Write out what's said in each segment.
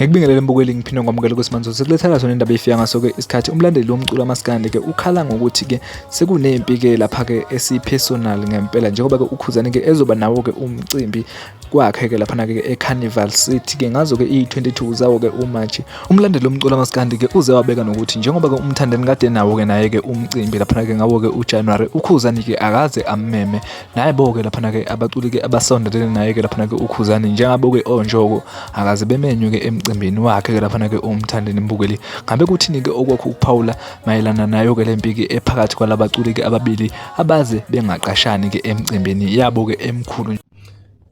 Ngikubingelele mbukeli ngiphinde ngomukela kuSimanzo sekulethela sona indaba efika ngaso-ke isikhathi umlandeli womculo uMaskandi-ke ukhala ngokuthi-ke sekunempi-ke lapha-ke esipersonal ngempela njengoba-ke uKhuzani-ke ezoba nawo-ke umcimbi kwakhe-ke laphana-ke eCarnival City-ke ngazo-ke i-22 zawo-ke uMashi. Umlandeli womculo uMaskandi-ke uze wabeka nokuthi njengoba-ke umthandeni kade nawo-ke naye-ke umcimbi laphana-ke ngawo-ke uJanuary uKhuzani-ke akaze ammeme nayebo-ke laphana-ke abaculi-ke abasondelene naye-ke laphana-ke uKhuzani njengabo-ke onjoko akaze bemenywe-ke emcimbini wakhe-ke laphana-ke umthandeni mbukeli. Ngabe kuthini-ke okwakho ukuphawula mayelana nayo-ke le mpi-ke ephakathi kwalabaculi-ke ababili abaze bengaqashani-ke emcimbini yabo-ke emkhulu?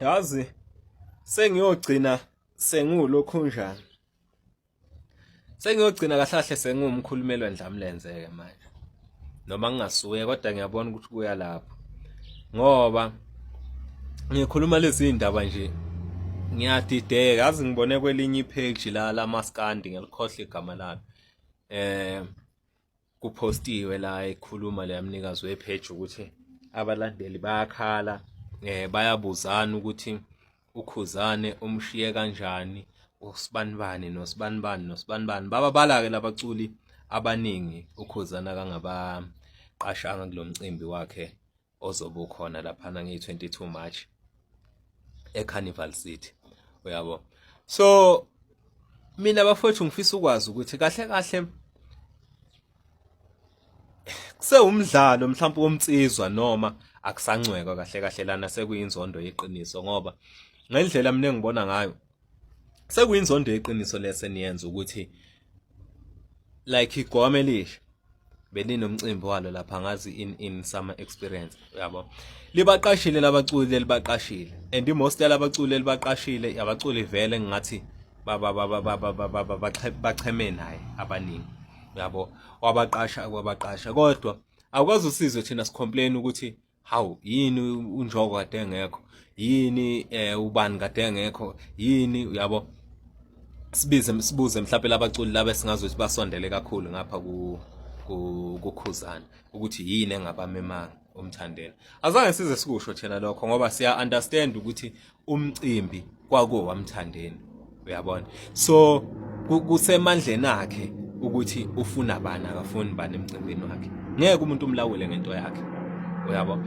Yazi sengiyogcina sengulokhunjani. Sengiyogcina kahlahle sengumkhulumeli wendlamlenze-ke manje. Noma ngingasuye kodwa ngiyabona ukuthi kuya lapho. Ngoba ngikhuluma lezi indaba nje ngiyadideka, yazi ngibone kwelinye ipage la Maskandi ngelikhohle igama lalo. Kupostiwe la ekhuluma le yamnikazi wepage ukuthi abalandeli bayakhala bayabuzana ukuthi uKhuzani umshiye kanjani usibanibani nosibanibani bababala-ke labaculi abaningi uKhuzani akangabaqashanga kulo mcimbi wakhe ozobe ukhona laphana nge-22 March eCarnival City, uyabo. So mina bafowethu ngifisa ukwazi ukuthi kahle kahle kusewumdlalo mhlawumbe womtsizwa noma akusancweka kahle kahle lana sekuyinzondo yeqiniso, ngoba ngendlela mina engibona ngayo sekuyinzondo yeqiniso leseniyenza ukuthi like igome lisha belinomcimbi walo lapha ngazi in summer experience, uyabo. Libaqashile labaculi libaqashile and most yalabaculi libaqashile abaculi vele ngathi bacheme naye abaningi, uyabo. Wabaqasha kodwa akwazi usizwe thina sicomplain ukuthi hawu yini unjoko kade engekho, yini ubani kade engekho, yini, uyabo. Sibuze mhlawumbe labaculi laba singazothi basondele kakhulu ngapha kuKhuzani ukuthi yini engabamemanga umthandeni. Azange size sikusho thina lokho ngoba siya understand ukuthi umcimbi kwakowamthandeni, uyabona. So kusemandleni akhe ukuthi ufuna bani akafuni bani emcimbini wakhe. Ngeke umuntu umlawule ngento yakhe, uyabo.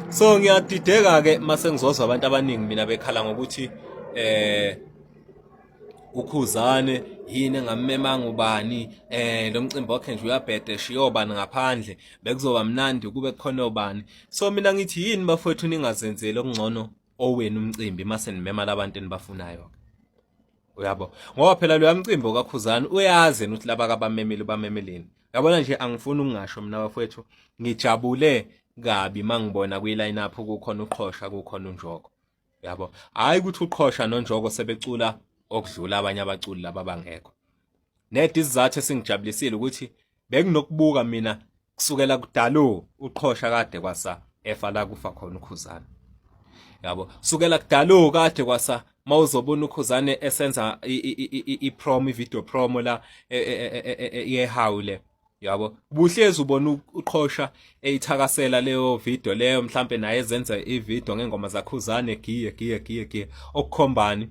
So ngiyadideka-ke mase ngizozwa abantu abaningi mina bekhala ngokuthi uKhuzani yini engammemanga ubani, lo mcimbi wakhe nje uyabhede shiyo bani ngaphandle bekuzoba mnandi kube khona ubani. So mina ngithi yini bafowethu ningazenzeli okungcono owenu umcimbi mase nimema labantu enibafunayo, uyabo. Ngoba phela lo mcimbi kaKhuzani uyazi ukuthi laba abamemeli bamemeleni, uyabona. Nje angifuni ukungasho mina bafowethu ngijabule kabi mangibona kwi-line up kukhona uQhosha kukhona uNjoko, uyabo. Hayi ukuthi uQhosha noNjoko sebecula okudlula abanye abaculi laba bangekho. Nedi isizathu esingijabulisile ukuthi bekunokubuka mina kusukela kudalo uQhosha kade kwasa efa la kufa khona uKhuzani, yabo. Sukela kudalo kade kwasa mawuzobona uKhuzani esenza i-video promo la yehawule, yabo. Buhlezi ubona uQhosha eyithakasela leyo video leyo, mhlambe naye ezenza i-video ngengoma zaKhuzani giye okukhombani,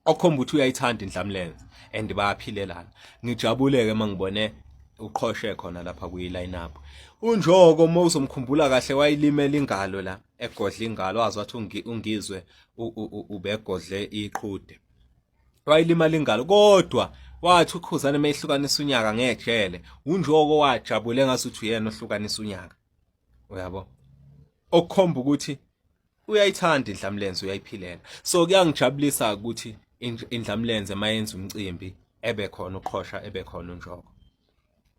okhomba ukuthi uyayithanda indlamlenze and bayaphilelana. Ngijabuleke mangibone uQhosha khona lapha kuyi-line up. uNjoko mawuzomkhumbula kahle wayilimela ingalo la egodla ingalo, wazi wathi ungizwe ubegodle iqhude, wayilimala ingalo kodwa wathi uKhuzani mayihlukanisa unyaka ngejele uNjoko wajabule ngasuthi uyena ohlukanisa unyaka, uyabo. Okukhomba ukuthi uyayithanda indlamlenze uyayiphilela. So kuyangijabulisa ukuthi indlamlenze mayenza umcimbi ebekhona uQhosha ebekhona uNjoko,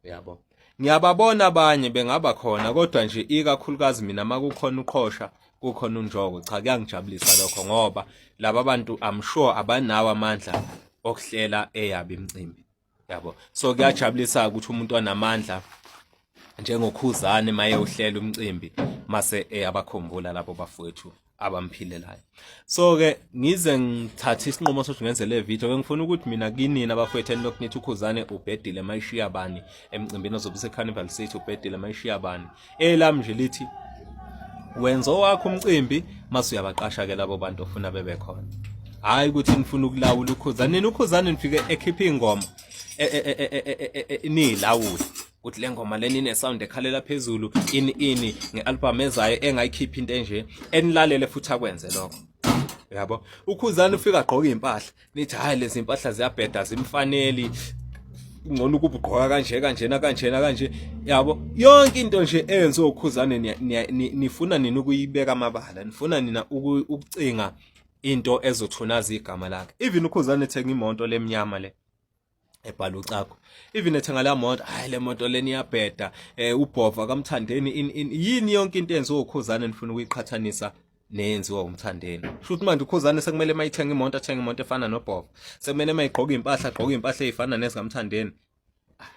uyabo. Ngiyababona abanye bengaba khona kodwa nje ikakhulukazi mina makukhona uQhosha kukhona uNjoko, cha kuyangijabulisa lokho ngoba laba bantu I'm sure abanawo amandla okuhlela eyabi imicimbi, yabo. So kuyajabulisa ukuthi umuntu onamandla njengoKhuzani maye uhlela umcimbi mase eyabakhumbula labo bafowethu abamphilelayo. So ke ngize ngithathe isinqumo sokuthi ngenze le video ke ngifuna ukuthi mina kinina bafowethu lokhu nithi uKhuzani ubhedile mayishiya bani emcimbini ozobe seCarnival City ubhedile mayishiya bani. Elami nje lithi wenza wakho umcimbi mase uyabaqasha ke labo bantu ofuna bebe khona. Hayi ukuthi nifuna ukulawula uKhuzani. Nina uKhuzani nifike ekhipha ingoma nilawula. Uthi le ngoma leni ine sound ekhalela phezulu ini ngealbum ezayo engayikhipha into enje enilalele futhi akwenze lokho. Yabo uKhuzani ufika agqoka impahla nithi hayi lezi impahla ziyabheda zimfaneli ngcono ukuba ugqoka kanje yabo yonke into nje eyenziwe uKhuzani nifuna nina ukuyibeka amabala nifuna nina ukucinga into ezothunaza igama lakhe. Even uKhuzani ethenga imoto lemnyama le ebhala uCakho, even ethenga la moto hayi le moto leni iyabheda ubhova kaMthandeni yini yonke into enziwe uKhuzani nifuna ukuyiqhathanisa neyenziwa uMthandeni. Futhi manje uKhuzani sekumele mayithenga imoto athenga imoto efana noBhova, sekumele mayigqoka impahla ezifana nezikaMthandeni.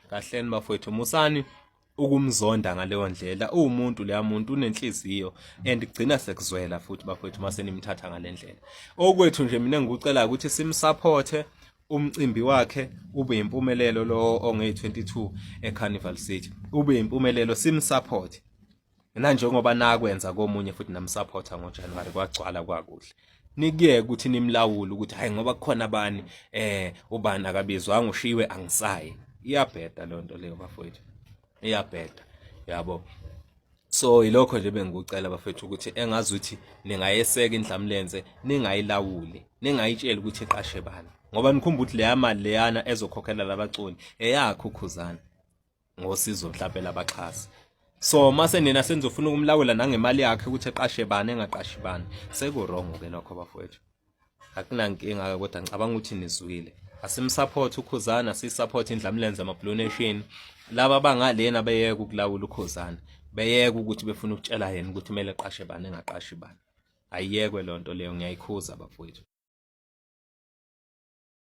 Kahleni bafowethu musani ukumzonda ngaleyo ndlela. Umuntu leya muntu unenhliziyo and igcina sekuzwela futhi bafowethu mase nimthatha ngalendlela. Okwethu nje mina ngikucela ukuthi simsupport umcimbi wakhe ube impumelelo lo onge-22 eCarnival City. Ube impumelelo simsupport. Na njengoba nakwenza komunye futhi namsupporta ngoJanuary kwagcwala kwakuhle. Nikuyeke ukuthi nimlawule ukuthi hayi ngoba kukhona bani ubani akabizwa ngushiwe angisayi. Iyabheda lonto leyo bafowethu. Iyabheda. Yabo. So ilokho nje bengikucela bafethu ukuthi engazi ukuthi ningayeseka indlamlenze ningayilawuli ningayitshela ukuthi iqashe bani ngoba nikhumba ukuthi leya mali leyana ezokhokhela labaculi eyakho uKhuzani ngosizo mhlawumbe labaxhasi. So mase nina senizofuna ukumlawula nangemali yakhe ukuthi eqashe bani engaqashi bani sekuwrong ke lokho bafowethu. Akunankinga kodwa ngicabanga ukuthi nizwile. Asimsupport uKhuzani, asisupport indlamlenze ama-Blue Nation. Laba bangalena beyeke ukulawula uKhuzani. Beyeke ukuthi befuna ukutshela yena ukuthi kumele eqashe bani engaqashi bani. Ayiyekwe lonto leyo ngiyayikhuza bafowethu.